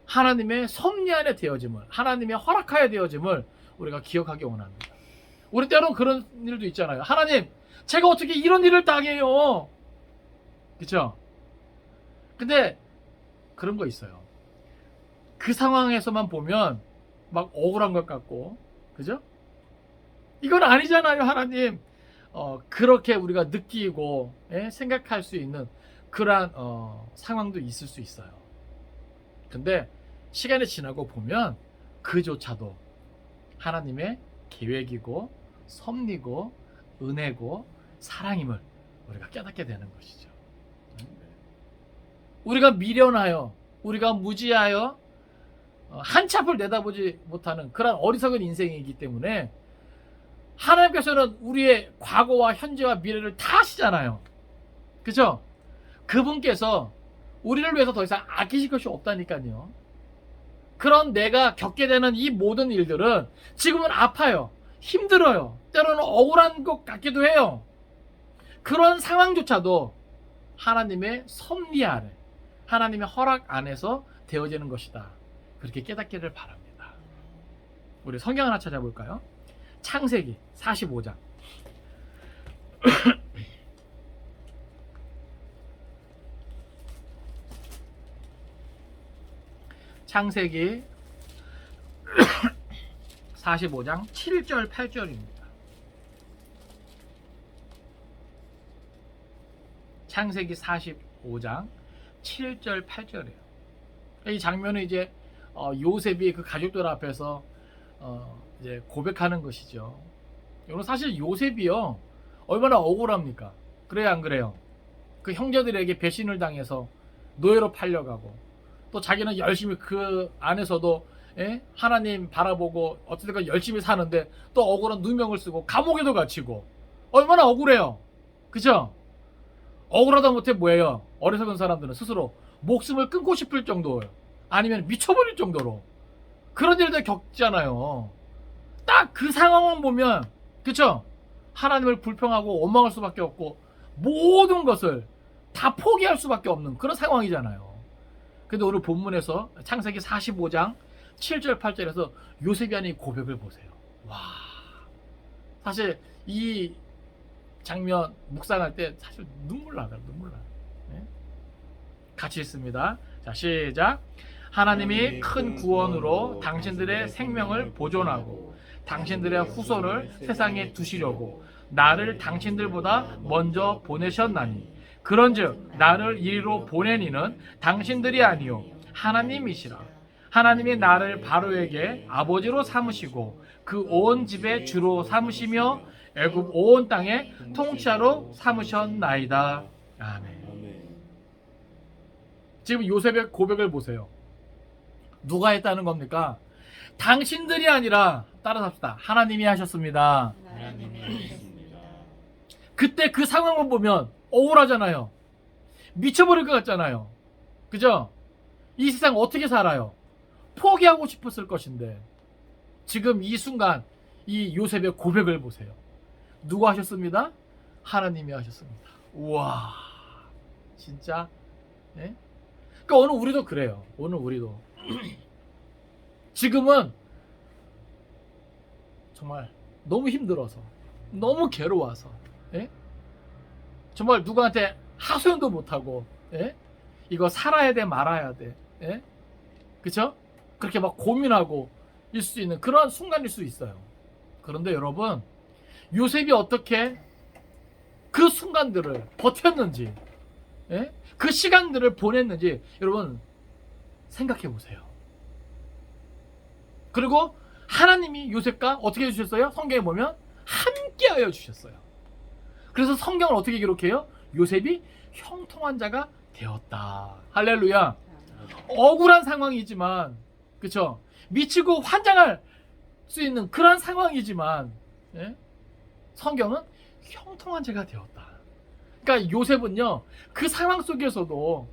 하나님의 섭리 안에 되어짐을, 하나님의 허락하에 되어짐을 우리가 기억하기 원합니다. 우리 때로는 그런 일도 있잖아요. 하나님, 제가 어떻게 이런 일을 당해요? 그렇죠? 근데 그런 거 있어요. 그 상황에서만 보면 막 억울한 것 같고, 그죠? 이건 아니잖아요, 하나님. 그렇게 우리가 느끼고 생각할 수 있는 그러한 상황도 있을 수 있어요. 근데 시간이 지나고 보면 그조차도 하나님의 계획이고 섭리고 은혜고 사랑임을 우리가 깨닫게 되는 것이죠. 우리가 미련하여, 우리가 무지하여 한치 앞을 내다보지 못하는 그런 어리석은 인생이기 때문에 하나님께서는 우리의 과거와 현재와 미래를 다 아시잖아요. 그렇죠? 그분께서 우리를 위해서 더 이상 아끼실 것이 없다니까요. 그런 내가 겪게 되는 이 모든 일들은 지금은 아파요, 힘들어요, 때로는 억울한 것 같기도 해요. 그런 상황조차도 하나님의 섭리 아래, 하나님의 허락 안에서 되어지는 것이다. 그렇게 깨닫기를 바랍니다. 우리 성경 하나 찾아볼까요? 창세기 45장. 창세기 45장 7절 8절입니다. 창세기 45장 7절 8절이에요. 이 장면은 이제 요셉이 그 가족들 앞에서 이제 고백하는 것이죠. 여러분 사실 요셉이요 얼마나 억울합니까? 그래요 안 그래요? 그 형제들에게 배신을 당해서 노예로 팔려가고 또 자기는 열심히 그 안에서도 하나님 바라보고 어쨌든 열심히 사는데 또 억울한 누명을 쓰고 감옥에도 갇히고 얼마나 억울해요. 그죠? 억울하다 못해 뭐예요? 어리석은 사람들은 스스로 목숨을 끊고 싶을 정도예요. 아니면 미쳐버릴 정도로 그런 일들 겪잖아요. 딱 그 상황만 보면 그쵸? 하나님을 불평하고 원망할 수밖에 없고 모든 것을 다 포기할 수밖에 없는 그런 상황이잖아요. 근데 오늘 본문에서 창세기 45장 7절 8절에서 요셉이 하는 이 고백을 보세요. 와, 사실 이 장면 묵상할 때 사실 눈물 나요. 네? 같이 읽습니다. 자, 시작. 하나님이 큰 구원으로 당신들의 생명을 보존하고 당신들의 후손을 세상에 두시려고 나를 당신들보다 먼저 보내셨나니 그런즉 나를 이리로 보낸 이는 당신들이 아니요 하나님이시라. 하나님이 나를 바로에게 아버지로 삼으시고 그 온 집의 주로 삼으시며 애굽 온 땅의 통치자로 삼으셨나이다. 아멘. 지금 요셉의 고백을 보세요. 누가 했다는 겁니까? 당신들이 아니라 따라서 합시다. 하나님이 하셨습니다. 하나님이 하셨습니다. 그때 그 상황을 보면 억울하잖아요. 미쳐버릴 것 같잖아요. 그죠? 이 세상 어떻게 살아요? 포기하고 싶었을 것인데 지금 이 순간 이 요셉의 고백을 보세요. 누가 하셨습니다? 하나님이 하셨습니다. 우와, 진짜. 네? 그러니까 오늘 우리도 그래요. 오늘 우리도 지금은 정말 너무 힘들어서 너무 괴로워서 정말 누구한테 하소연도 못하고 이거 살아야 돼 말아야 돼 그쵸? 그렇게 막 고민하고 있을 수 있는 그런 순간일 수 있어요. 그런데 여러분 요셉이 어떻게 그 순간들을 버텼는지 그 시간들을 보냈는지 여러분 생각해 보세요. 그리고 하나님이 요셉과 어떻게 해주셨어요? 성경에 보면 함께하여 주셨어요. 그래서 성경을 어떻게 기록해요? 요셉이 형통한 자가 되었다. 할렐루야. 억울한 상황이지만 그쵸? 미치고 환장할 수 있는 그런 상황이지만 성경은 형통한 자가 되었다. 그러니까 요셉은요 그 상황 속에서도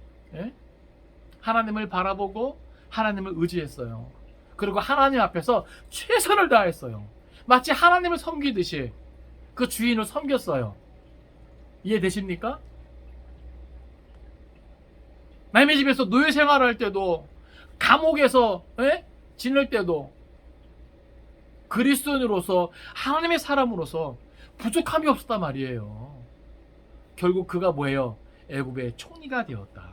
하나님을 바라보고 하나님을 의지했어요. 그리고 하나님 앞에서 최선을 다했어요. 마치 하나님을 섬기듯이 그 주인을 섬겼어요. 이해되십니까? 남의 집에서 노예 생활할 때도 감옥에서 지낼 때도 그리스도인으로서 하나님의 사람으로서 부족함이 없었단 말이에요. 결국 그가 뭐예요? 애굽의 총리가 되었다.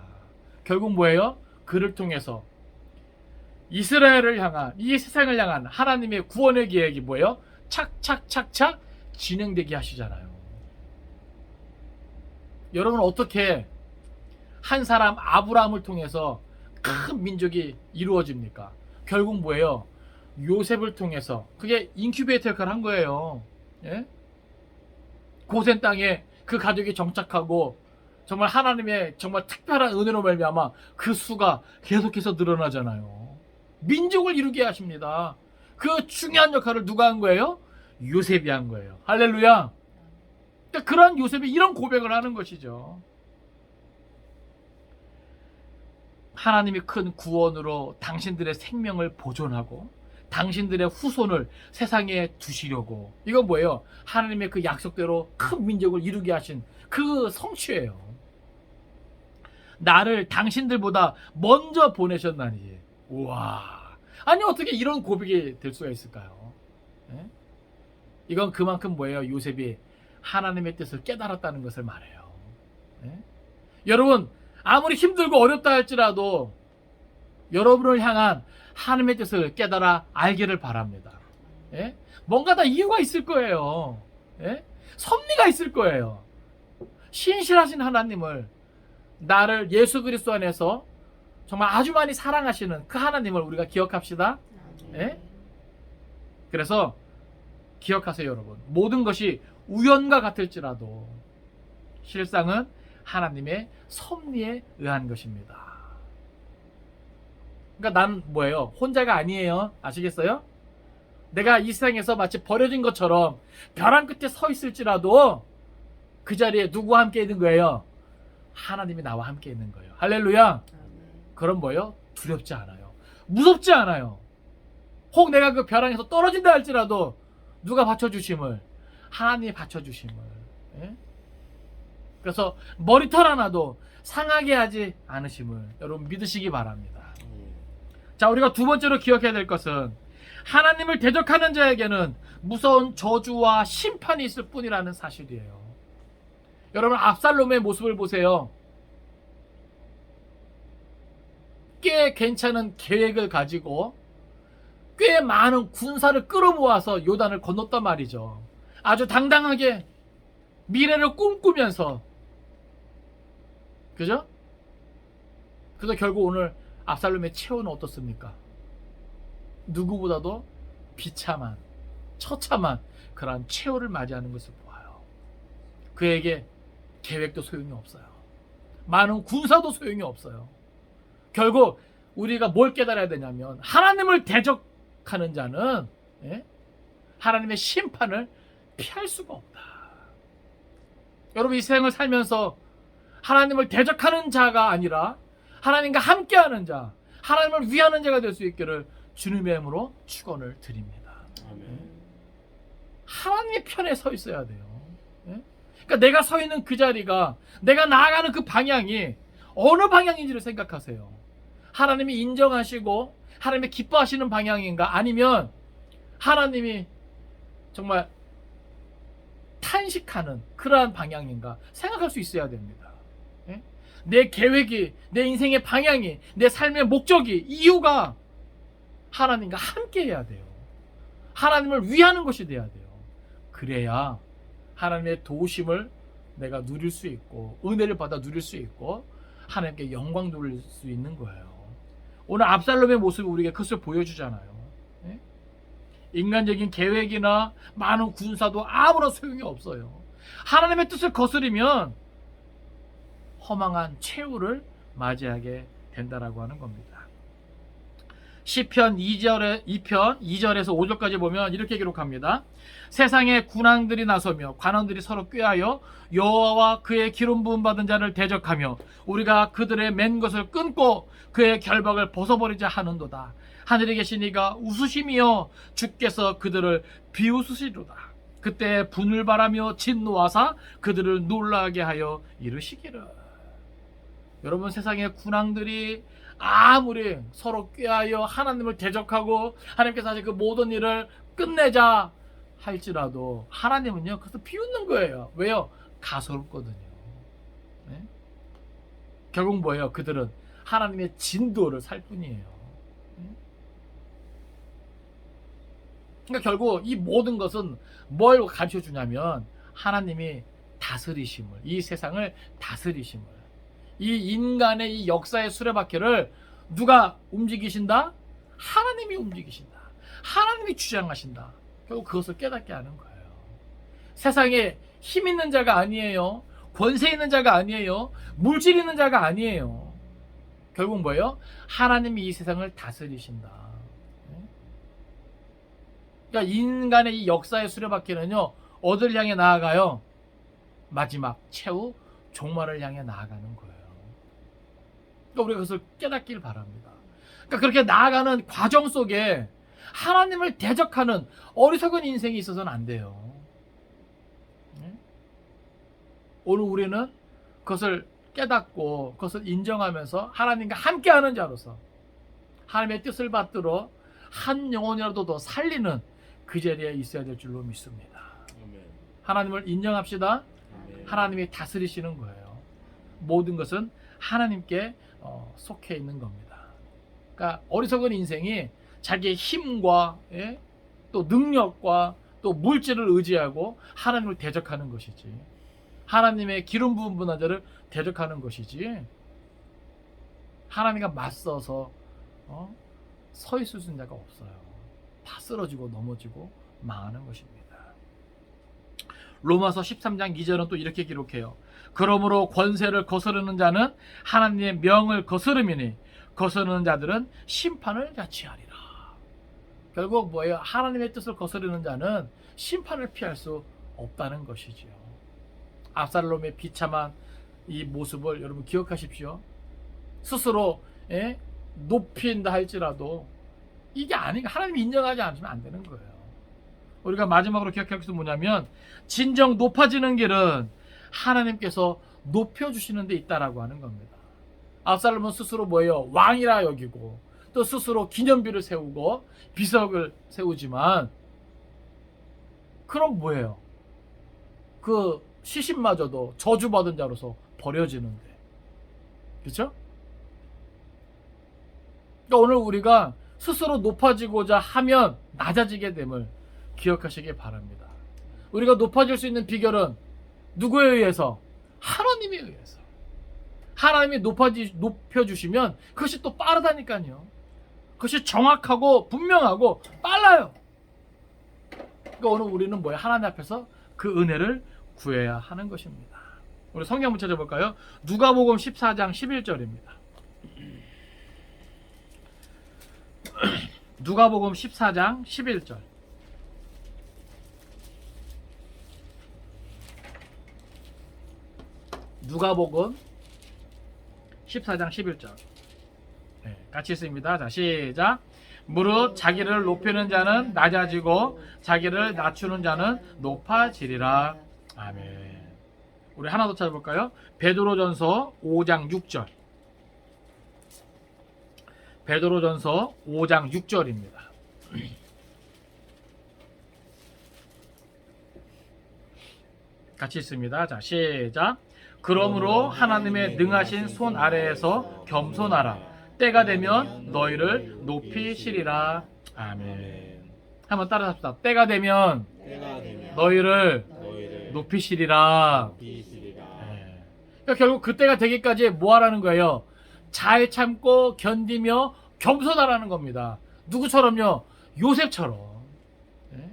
결국 뭐예요? 그를 통해서 이스라엘을 향한 이 세상을 향한 하나님의 구원의 계획이 뭐예요? 착착착착 진행되게 하시잖아요. 여러분 어떻게 한 사람 아브라함을 통해서 큰 민족이 이루어집니까? 결국 뭐예요? 요셉을 통해서 그게 인큐베이터 역할을 한 거예요. 고센 땅에 그 가족이 정착하고 정말 하나님의 정말 특별한 은혜로 말미암아 그 수가 계속해서 늘어나잖아요. 민족을 이루게 하십니다. 그 중요한 역할을 누가 한 거예요? 요셉이 한 거예요. 할렐루야. 그러니까 그런 요셉이 이런 고백을 하는 것이죠. 하나님이 큰 구원으로 당신들의 생명을 보존하고 당신들의 후손을 세상에 두시려고. 이건 뭐예요? 하나님의 그 약속대로 큰 민족을 이루게 하신 그 성취예요. 나를 당신들보다 먼저 보내셨나니. 우와. 아니 어떻게 이런 고백이 될 수가 있을까요? 이건 그만큼 뭐예요? 요셉이 하나님의 뜻을 깨달았다는 것을 말해요. 여러분 아무리 힘들고 어렵다 할지라도 여러분을 향한 하나님의 뜻을 깨달아 알기를 바랍니다. 뭔가 다 이유가 있을 거예요. 섭리가 있을 거예요. 신실하신 하나님을, 나를 예수 그리스도 안에서 정말 아주 많이 사랑하시는 그 하나님을 우리가 기억합시다. 예? 그래서 기억하세요, 여러분. 모든 것이 우연과 같을지라도 실상은 하나님의 섭리에 의한 것입니다. 그러니까 난 뭐예요? 혼자가 아니에요. 아시겠어요? 내가 이 세상에서 마치 버려진 것처럼 벼랑 끝에 서 있을지라도 그 자리에 누구와 함께 있는 거예요? 하나님이 나와 함께 있는 거예요. 할렐루야. 그럼 뭐예요? 두렵지 않아요. 무섭지 않아요. 혹 내가 그 벼랑에서 떨어진다 할지라도 누가 받쳐주심을? 하나님이 받쳐주심을. 예? 그래서 머리털 하나도 상하게 하지 않으심을 여러분 믿으시기 바랍니다. 자, 우리가 두 번째로 기억해야 될 것은 하나님을 대적하는 자에게는 무서운 저주와 심판이 있을 뿐이라는 사실이에요. 여러분, 압살롬의 모습을 보세요. 꽤 괜찮은 계획을 가지고 꽤 많은 군사를 끌어모아서 요단을 건넜단 말이죠. 아주 당당하게 미래를 꿈꾸면서, 그죠? 그래서 결국 오늘 압살롬의 최후는 어떻습니까? 누구보다도 비참한, 처참한 그러한 최후를 맞이하는 것을 보아요. 그에게 계획도 소용이 없어요. 많은 군사도 소용이 없어요. 결국 우리가 뭘 깨달아야 되냐면 하나님을 대적하는 자는 하나님의 심판을 피할 수가 없다. 여러분, 이 세상을 살면서 하나님을 대적하는 자가 아니라 하나님과 함께하는 자, 하나님을 위하는 자가 될 수 있기를 주님의 이름으로 축원을 드립니다. 아멘. 하나님의 편에 서 있어야 돼요. 그러니까 내가 서 있는 그 자리가, 내가 나아가는 그 방향이 어느 방향인지를 생각하세요. 하나님이 인정하시고 하나님이 기뻐하시는 방향인가, 아니면 하나님이 정말 탄식하는 그러한 방향인가 생각할 수 있어야 됩니다. 내 계획이, 내 인생의 방향이, 내 삶의 목적이, 이유가 하나님과 함께 해야 돼요. 하나님을 위하는 것이 돼야 돼요. 그래야 하나님의 도우심을 내가 누릴 수 있고, 은혜를 받아 누릴 수 있고, 하나님께 영광 돌릴 수 있는 거예요. 오늘 압살롬의 모습이 우리에게 그것을 보여주잖아요. 인간적인 계획이나 많은 군사도 아무런 소용이 없어요. 하나님의 뜻을 거스르면 허망한 최후를 맞이하게 된다라고 하는 겁니다. 시편 2편 2절에서 5절까지 보면 이렇게 기록합니다. 세상에 군왕들이 나서며 관원들이 서로 꾀하여 여호와와 그의 기름 부음 받은 자를 대적하며 우리가 그들의 맨 것을 끊고 그의 결박을 벗어버리자 하는도다. 하늘에 계신 이가 웃으시며 주께서 그들을 비웃으시도다. 그때 분을 바라며 진노하사 그들을 놀라게 하여 이르시기를. 여러분, 세상의 군왕들이 아무리 서로 꾀하여 하나님을 대적하고 하나님께서 사실 그 모든 일을 끝내자 할지라도 하나님은요 그것을 비웃는 거예요. 왜요? 가소롭거든요. 네? 결국 뭐예요? 그들은 하나님의 진도를 살 뿐이에요. 그러니까 결국 이 모든 것은 뭘 가르쳐 주냐면 하나님이 다스리심을, 이 세상을 다스리심을, 이 인간의 이 역사의 수레바퀴를 누가 움직이신다? 하나님이 움직이신다. 하나님이 주장하신다. 결국 그것을 깨닫게 하는 거예요. 세상에 힘 있는 자가 아니에요. 권세 있는 자가 아니에요. 물질 있는 자가 아니에요. 결국 뭐예요? 하나님이 이 세상을 다스리신다. 그러니까 인간의 이 역사의 수레바퀴는요, 어디를 향해 나아가요? 마지막 최후 종말을 향해 나아가는 거예요. 그러니까 우리가 그것을 깨닫길 바랍니다. 그러니까 그렇게 나아가는 과정 속에 하나님을 대적하는 어리석은 인생이 있어서는 안 돼요. 오늘 우리는 그것을 깨닫고 그것을 인정하면서 하나님과 함께하는 자로서 하나님의 뜻을 받들어 한 영혼이라도 더 살리는 그 자리에 있어야 될 줄로 믿습니다. 아멘. 하나님을 인정합시다. 아멘. 하나님이 다스리시는 거예요. 모든 것은 하나님께 속해 있는 겁니다. 그러니까 어리석은 인생이 자기의 힘과 또 능력과 또 물질을 의지하고 하나님을 대적하는 것이지, 하나님의 기름 부은 분화자를 대적하는 것이지 하나님과 맞서서 서 있을 수 있는 자가 없어요. 다 쓰러지고 넘어지고 망하는 것입니다. 로마서 13장 2절은 또 이렇게 기록해요. 그러므로 권세를 거스르는 자는 하나님의 명을 거스름이니 거스르는 자들은 심판을 자취하리라. 결국 뭐예요? 하나님의 뜻을 거스르는 자는 심판을 피할 수 없다는 것이지요. 압살롬의 비참한 이 모습을 여러분 기억하십시오. 스스로 높인다 할지라도 이게 아니가 하나님이 인정하지 않으면 안 되는 거예요. 우리가 마지막으로 기억할 것은 뭐냐면 진정 높아지는 길은 하나님께서 높여주시는 데 있다라고 하는 겁니다. 압살롬은 스스로 뭐예요? 왕이라 여기고 또 스스로 기념비를 세우고 비석을 세우지만 그럼 뭐예요? 그 시신마저도 저주받은 자로서 버려지는데, 그렇죠? 그러니까 오늘 우리가 스스로 높아지고자 하면 낮아지게 됨을 기억하시기 바랍니다. 우리가 높아질 수 있는 비결은 누구에 의해서? 하나님에 의해서. 하나님이 높여주시면 그것이 또 빠르다니까요. 그것이 정확하고 분명하고 빨라요. 그러니까 오늘 우리는 뭐예요? 하나님 앞에서 그 은혜를 구해야 하는 것입니다. 우리 성경 한번 찾아볼까요? 누가복음 14장 11절입니다. 누가복음 14장 11절. 누가복음 14장 11절. 네, 같이 있습니다. 자, 시작. 무릇 자기를 높이는 자는 낮아지고 자기를 낮추는 자는 높아지리라. 아멘. 우리 하나 더 찾아볼까요? 베드로전서 5장 6절. 베드로전서 5장 6절입니다. 같이 있습니다. 자, 시작. 그러므로 하나님의 능하신 손 아래에서 겸손하라. 때가 되면 너희를 높이시리라. 아멘. 한번 따라합시다. 때가 되면 너희를 높이시리라. 네. 그러니까 결국 그때가 되기까지 뭐 하라는 거예요? 잘 참고 견디며 겸손하라는 겁니다. 누구처럼요? 요셉처럼. 네?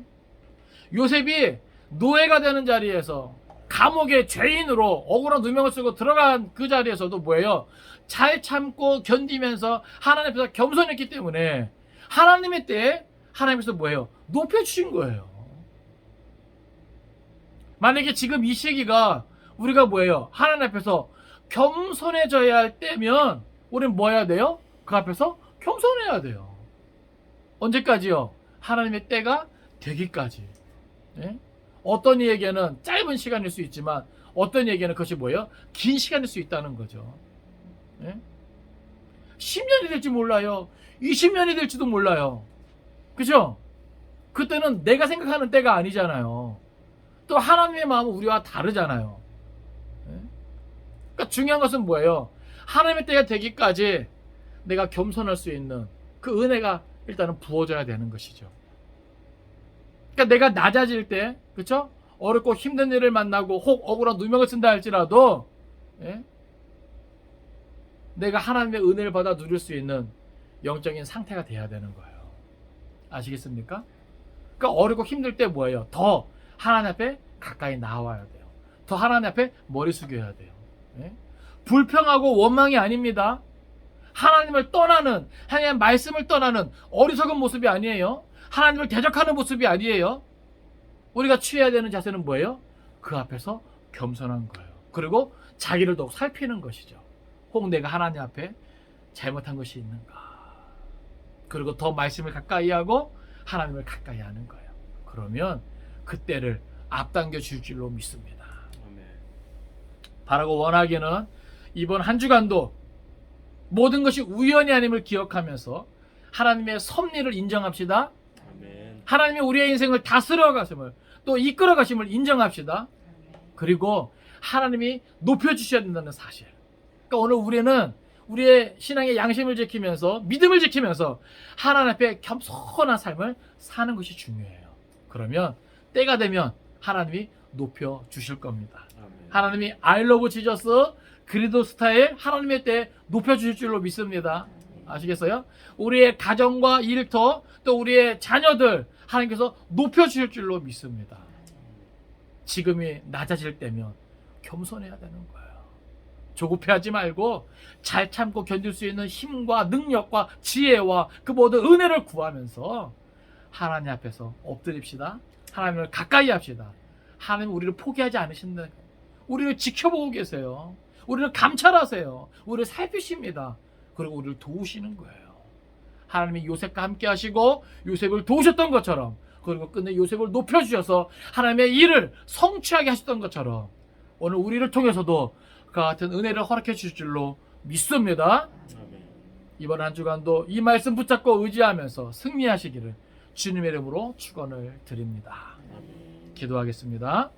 요셉이 노예가 되는 자리에서 감옥의 죄인으로 억울한 누명을 쓰고 들어간 그 자리에서도 뭐예요? 잘 참고 견디면서 하나님 앞에서 겸손했기 때문에 하나님의 때에 하나님께서 뭐예요? 높여주신 거예요. 만약에 지금 이 시기가 우리가 뭐예요? 하나님 앞에서 겸손해져야 할 때면 우리는 뭐 해야 돼요? 그 앞에서 겸손해야 돼요. 언제까지요? 하나님의 때가 되기까지. 네? 어떤 이에게는 짧은 시간일 수 있지만 어떤 이에게는 그것이 뭐예요? 긴 시간일 수 있다는 거죠. 네? 10년이 될지 몰라요. 20년이 될지도 몰라요. 그죠? 그때는 내가 생각하는 때가 아니잖아요. 또 하나님의 마음은 우리와 다르잖아요. 네? 그러니까 중요한 것은 뭐예요? 하나님의 때가 되기까지 내가 겸손할 수 있는 그 은혜가 일단은 부어져야 되는 것이죠. 그러니까 내가 낮아질 때, 그렇죠? 어렵고 힘든 일을 만나고 혹 억울한 누명을 쓴다 할지라도 내가 하나님의 은혜를 받아 누릴 수 있는 영적인 상태가 돼야 되는 거예요. 아시겠습니까? 그러니까 어렵고 힘들 때 뭐예요? 더 하나님 앞에 가까이 나와야 돼요. 더 하나님 앞에 머리 숙여야 돼요. 불평하고 원망이 아닙니다. 하나님을 떠나는, 하나님의 말씀을 떠나는 어리석은 모습이 아니에요. 하나님을 대적하는 모습이 아니에요. 우리가 취해야 되는 자세는 뭐예요? 그 앞에서 겸손한 거예요. 그리고 자기를 더욱 살피는 것이죠. 혹 내가 하나님 앞에 잘못한 것이 있는가. 그리고 더 말씀을 가까이 하고 하나님을 가까이 하는 거예요. 그러면 그때를 앞당겨 줄 줄로 믿습니다. 바라고 원하기는 이번 한 주간도 모든 것이 우연이 아님을 기억하면서 하나님의 섭리를 인정합시다. 하나님이 우리의 인생을 다스려 가심을 또 이끌어 가심을 인정합시다. 그리고 하나님이 높여주셔야 된다는 사실. 그러니까 오늘 우리는 우리의 신앙의 양심을 지키면서 믿음을 지키면서 하나님 앞에 겸손한 삶을 사는 것이 중요해요. 그러면 때가 되면 하나님이 높여 주실 겁니다. 아멘. 하나님이 I love Jesus 그리도 스타일 하나님의 때 높여 주실 줄로 믿습니다. 아시겠어요? 우리의 가정과 일터 또 우리의 자녀들 하나님께서 높여 주실 줄로 믿습니다. 지금이 낮아질 때면 겸손해야 되는 거예요. 조급해하지 말고 잘 참고 견딜 수 있는 힘과 능력과 지혜와 그 모든 은혜를 구하면서 하나님 앞에서 엎드립시다. 하나님을 가까이 합시다. 하나님 우리를 포기하지 않으신다. 우리를 지켜보고 계세요. 우리를 감찰하세요. 우리를 살피십니다. 그리고 우리를 도우시는 거예요. 하나님이 요셉과 함께 하시고 요셉을 도우셨던 것처럼 그리고 끝내 요셉을 높여주셔서 하나님의 일을 성취하게 하셨던 것처럼 오늘 우리를 통해서도 그 같은 은혜를 허락해 주실 줄로 믿습니다. 아멘. 이번 한 주간도 이 말씀 붙잡고 의지하면서 승리하시기를 주님의 이름으로 축원을 드립니다. 아멘. 기도하겠습니다.